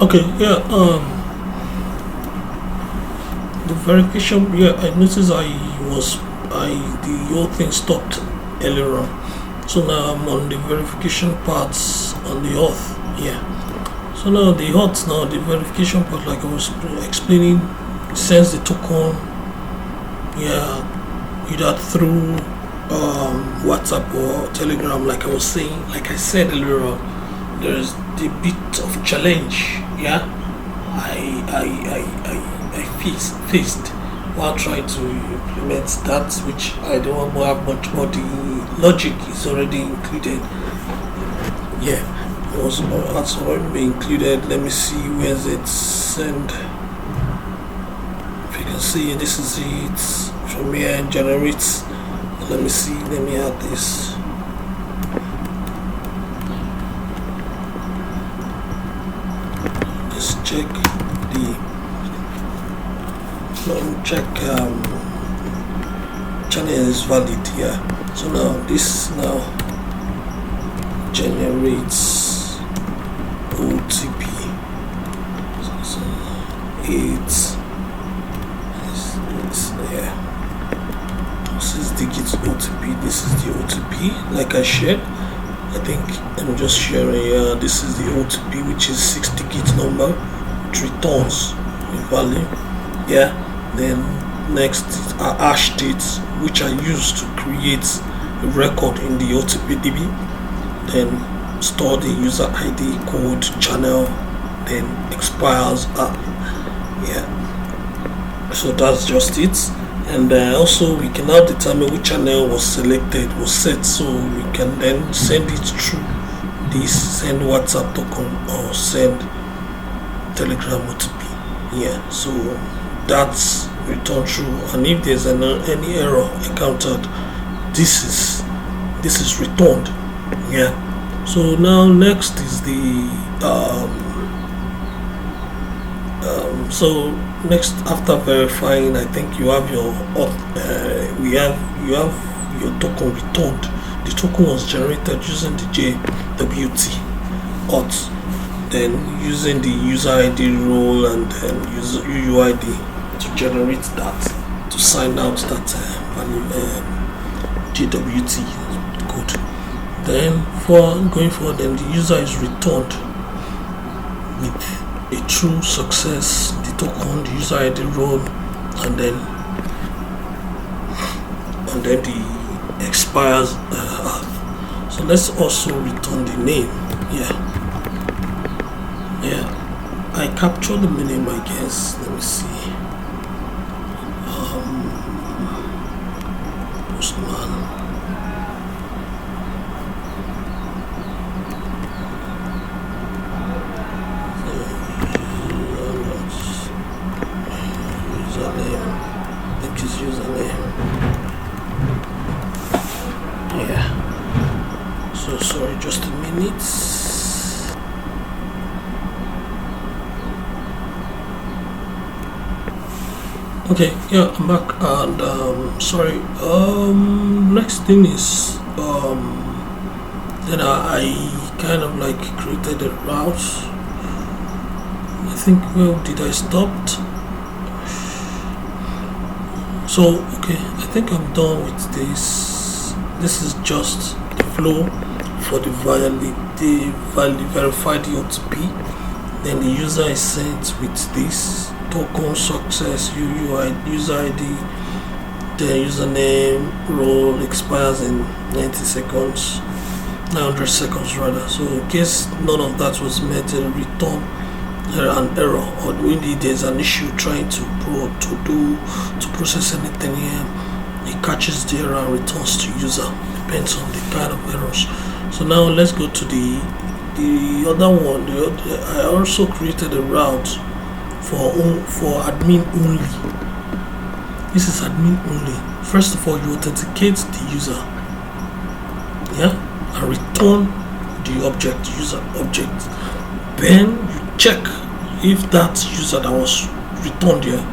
Okay, yeah. The verification. Yeah, I noticed the whole thing stopped earlier on. So now I'm on the verification parts on the auth. Yeah. So now the auth, now the verification part, like I was explaining, sends the token. Yeah, either through WhatsApp or Telegram, like I was saying, like I said earlier on, there's the bit of challenge. Yeah, I faced while trying to implement that, which I don't have much more. The logic is already included. Yeah, that's already been included. Let me see, where's it send. If you can see, this is it. From here it generates. Let me see, let me add this. Let's check channel is valid here. So now this now generates OTP. So it's yeah. 6 digits OTP. This is the OTP, like I shared. I think I'm just sharing. This is the OTP, which is 6-digit number. It returns a value. Yeah. Then next are hash dates, which are used to create a record in the OTP DB. Then store the user ID, code, channel, then expires. Yeah. So that's just it. And also we can now determine which channel was set, so we can then send it through this send WhatsApp token or send Telegram OTP. Yeah, so that's returned true, and if there's any error encountered, this is returned. Yeah. So now next is the so next, after verifying, I think you have your you have your token returned. The token was generated using the JWT auth, then using the user ID role and then user UUID to generate that, to sign out that JWT code. Then for going forward, then the user is returned with a true success, the token, the user ID role, and then the expires. So let's also return the name. Yeah, I captured the name, I guess. Let me see. Postman. Username. Yeah. So sorry, just a minute. Okay, yeah, I'm back, and sorry. Next thing is then I kind of like created a route. I think, where did I stop? So okay, I think I'm done with this. This is just the flow for the verified OTP. Then the user is sent with this token success UUID, user ID, the username role expires in 90 seconds, 900 seconds rather. So in case none of that was met, return an error, or maybe there's an issue trying to process anything here, it catches the error and returns to user. Depends on the kind of errors. So now let's go to the other one. I also created a route for admin only. This is admin only. First of all, you authenticate the user, yeah, and return the object, user object. Then you check if that user that was returned here,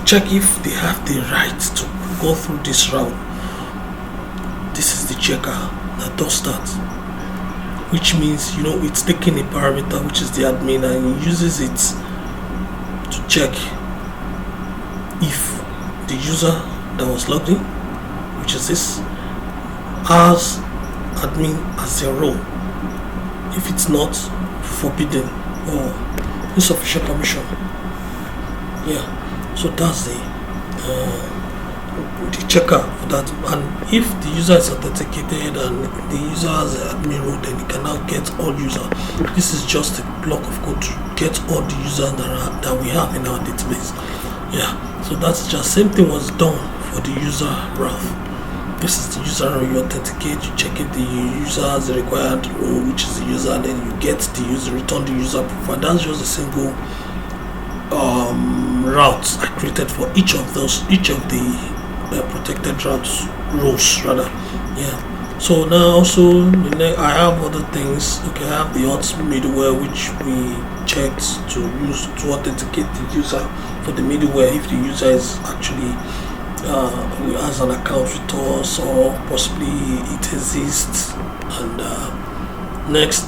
check if they have the right to go through this route. This is the checker that does that. which means, you know, it's taking a parameter which is the admin and it uses it to check if the user that was logged in, which is this, has admin as their role. If it's not, forbidden or insufficient permission. Yeah, so that's the checker for that. And if the user is authenticated and the user has an admin role, then he can now get all users. This is just a block of code to get all the users that we have in our database. Yeah, so that's just same thing was done for the user graph. This is the user role. You authenticate, you check if the user has the required role, which is the user, and then you get the user, return the user profile. That's just a single routes I created for each of the protected routes rows rather. Yeah, so now also I have other things. Okay, I have the auth middleware, which we checked to use to authenticate the user for the middleware if the user is actually has an account with us or possibly it exists. And next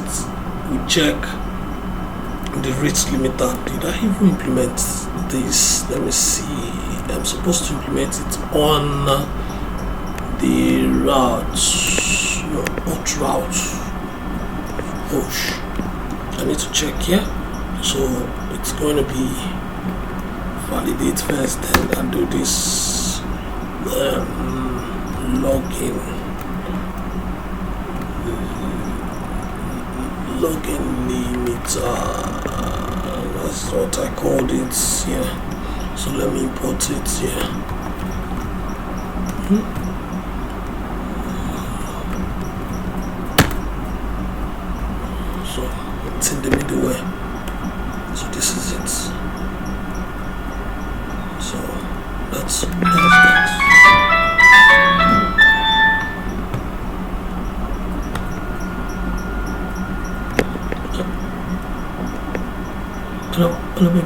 we check the rate limiter. Did I even implement this? Let me see. I'm supposed to implement it on the route, auth route. Oh, I need to check here. So it's going to be validate first, then I'll do this login limiter. That's what I called it here. So let me import it here. So it's in the middleware. So this is it. So that's that. Let me